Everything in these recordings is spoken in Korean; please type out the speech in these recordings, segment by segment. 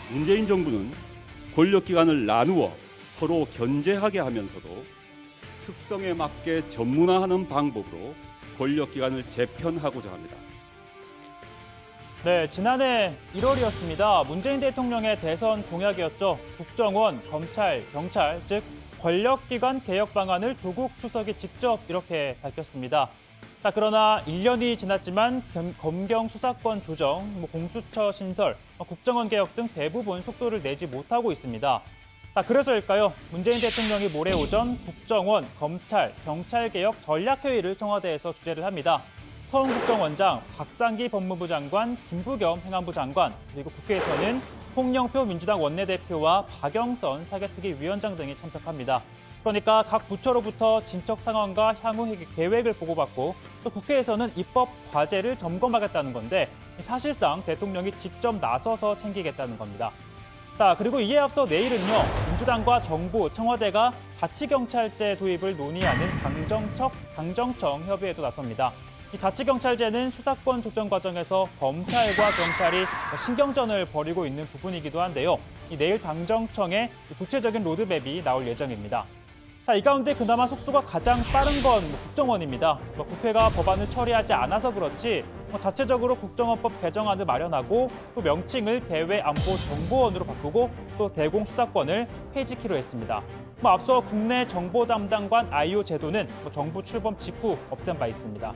문재인 정부는 권력기관을 나누어 서로 견제하게 하면서도 특성에 맞게 전문화하는 방법으로 권력기관을 재편하고자 합니다. 네, 지난해 1월이었습니다. 문재인 대통령의 대선 공약이었죠. 국정원, 검찰, 경찰, 즉 권력기관 개혁 방안을 조국 수석이 직접 이렇게 밝혔습니다. 자, 그러나 1년이 지났지만 검경 수사권 조정, 공수처 신설, 국정원 개혁 등 대부분 속도를 내지 못하고 있습니다. 자, 그래서일까요? 문재인 대통령이 모레 오전 국정원, 검찰, 경찰 개혁 전략회의를 청와대에서 주재를 합니다. 서훈 국정원장, 박상기 법무부 장관, 김부겸 행안부 장관, 그리고 국회에서는 홍영표 민주당 원내대표와 박영선 사개특위 위원장 등이 참석합니다. 그러니까 각 부처로부터 진척 상황과 향후 계획을 보고받고 또 국회에서는 입법 과제를 점검하겠다는 건데 사실상 대통령이 직접 나서서 챙기겠다는 겁니다. 자, 그리고 이에 앞서 내일은요, 민주당과 정부, 청와대가 자치경찰제 도입을 논의하는 당정청 협의에도 나섭니다. 이 자치경찰제는 수사권 조정 과정에서 검찰과 경찰이 신경전을 벌이고 있는 부분이기도 한데요. 내일 당정청에 구체적인 로드맵이 나올 예정입니다. 자, 이 가운데 그나마 속도가 가장 빠른 건 국정원입니다. 국회가 법안을 처리하지 않아서 그렇지 자체적으로 국정원법 개정안을 마련하고 또 명칭을 대외안보정보원으로 바꾸고 또 대공수사권을 폐지키로 했습니다. 앞서 국내 정보담당관 IO 제도는 정부 출범 직후 없앤 바 있습니다.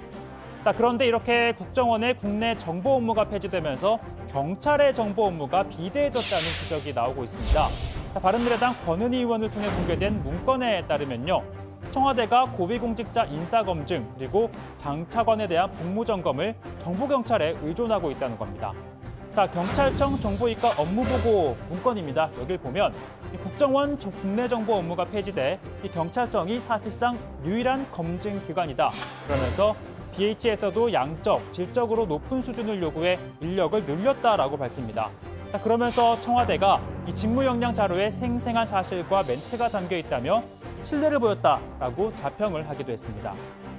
자, 그런데 이렇게 국정원의 국내 정보 업무가 폐지되면서 경찰의 정보 업무가 비대해졌다는 지적이 나오고 있습니다. 자, 바른미래당 권은희 의원을 통해 공개된 문건에 따르면요, 청와대가 고위공직자 인사검증 그리고 장차관에 대한 복무점검을 정부경찰에 의존하고 있다는 겁니다. 자, 경찰청 정보이과 업무보고 문건입니다. 여길 보면 국정원 국내 정보 업무가 폐지돼 이 경찰청이 사실상 유일한 검증 기관이다. 그러면서 BH에서도 양적, 질적으로 높은 수준을 요구해 인력을 늘렸다라고 밝힙니다. 자, 그러면서 청와대가 이 직무역량 자료에 생생한 사실과 멘트가 담겨 있다며 신뢰를 보였다라고 자평을 하기도 했습니다.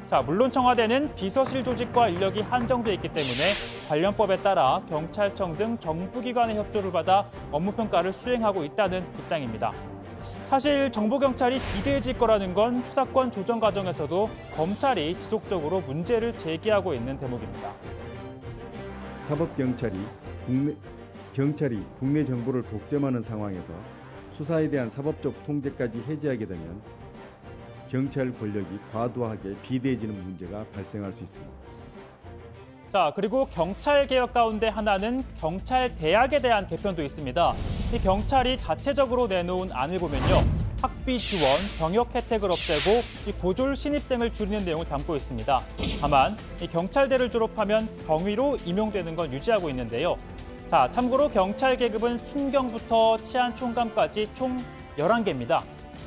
자, 물론 청와대는 비서실 조직과 인력이 한정돼 있기 때문에 관련법에 따라 경찰청 등 정부기관의 협조를 받아 업무평가를 수행하고 있다는 입장입니다. 사실 정보경찰이 비대해질 거라는 건 수사권 조정 과정에서도 검찰이 지속적으로 문제를 제기하고 있는 대목입니다. 사법경찰이 국내 정보를 독점하는 상황에서 수사에 대한 사법적 통제까지 해제하게 되면 경찰 권력이 과도하게 비대해지는 문제가 발생할 수 있습니다. 자, 그리고 경찰 개혁 가운데 하나는 경찰 대학에 대한 개편도 있습니다. 이 경찰이 자체적으로 내놓은 안을 보면요, 학비 지원, 병역 혜택을 없애고 이 고졸 신입생을 줄이는 내용을 담고 있습니다. 다만 이 경찰대를 졸업하면 경위로 임용되는 건 유지하고 있는데요. 자, 참고로 경찰 계급은 순경부터 치안총감까지 총 11개입니다.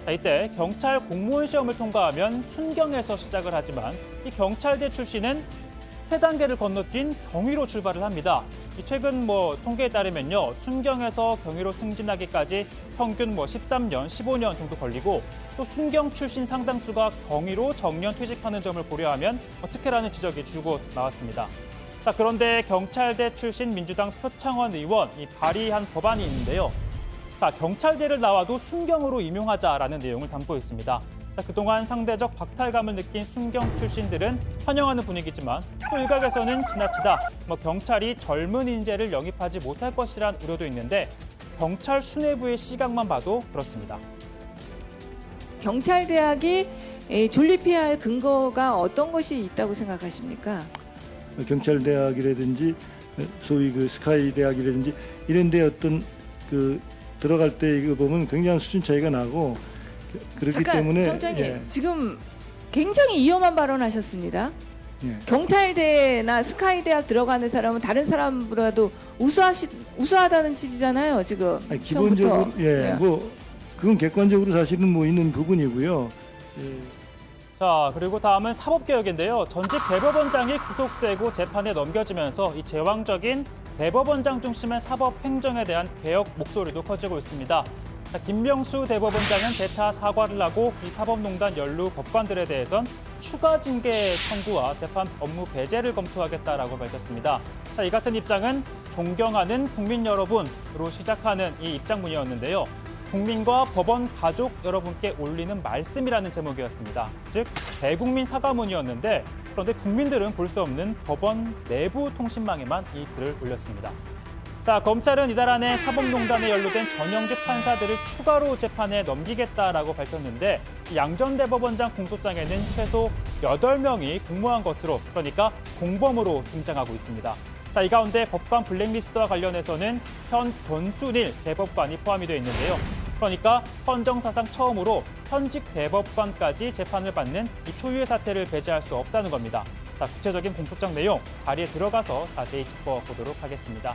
자, 이때 경찰 공무원 시험을 통과하면 순경에서 시작을 하지만 이 경찰대 출신은 3단계를 건너뛴 경위로 출발을 합니다. 최근 통계에 따르면요, 순경에서 경위로 승진하기까지 평균 13년, 15년 정도 걸리고 또 순경 출신 상당수가 경위로 정년 퇴직하는 점을 고려하면 특혜라는 지적이 줄곧 나왔습니다. 자, 그런데 경찰대 출신 민주당 표창원 의원이 발의한 법안이 있는데요. 자, 경찰대를 나와도 순경으로 임용하자라는 내용을 담고 있습니다. 자, 그동안 상대적 박탈감을 느낀 순경 출신들은 환영하는 분위기지만 또 일각에서는 지나치다 경찰이 젊은 인재를 영입하지 못할 것이란 우려도 있는데 경찰 수뇌부의 시각만 봐도 그렇습니다. 경찰대학이 존립해야 할 근거가 어떤 것이 있다고 생각하십니까? 경찰대학이라든지 소위 스카이 대학이라든지 이런 데 어떤 들어갈 때 이거 보면 굉장한 수준 차이가 나고 그렇기 때문에 청장님, 지금 굉장히 위험한 발언하셨습니다. 예. 경찰대나 스카이대학 들어가는 사람은 다른 사람보다도 우수하다는 취지잖아요, 지금. 아니, 기본적으로 그건 객관적으로 사실은 있는 부분이고요. 예. 자, 그리고 다음은 사법개혁인데요. 전직 대법원장이 구속되고 재판에 넘겨지면서 이 제왕적인 대법원장 중심의 사법행정에 대한 개혁 목소리도 커지고 있습니다. 김명수 대법원장은 재차 사과를 하고 이 사법농단 연루 법관들에 대해선 추가 징계 청구와 재판 업무 배제를 검토하겠다라고 밝혔습니다. 이 같은 입장은 존경하는 국민 여러분으로 시작하는 이 입장문이었는데요. 국민과 법원 가족 여러분께 올리는 말씀이라는 제목이었습니다. 즉 대국민 사과문이었는데 그런데 국민들은 볼 수 없는 법원 내부 통신망에만 이 글을 올렸습니다. 자, 검찰은 이달 안에 사법농단에 연루된 전형직 판사들을 추가로 재판에 넘기겠다라고 밝혔는데 양 전 대법원장 공소장에는 최소 8명이 공모한 것으로, 그러니까 공범으로 등장하고 있습니다. 자, 이 가운데 법관 블랙리스트와 관련해서는 현 권순일 대법관이 포함이 되어 있는데요. 그러니까 헌정사상 처음으로 현직 대법관까지 재판을 받는 이 초유의 사태를 배제할 수 없다는 겁니다. 자, 구체적인 공소장 내용 자리에 들어가서 자세히 짚어보도록 하겠습니다.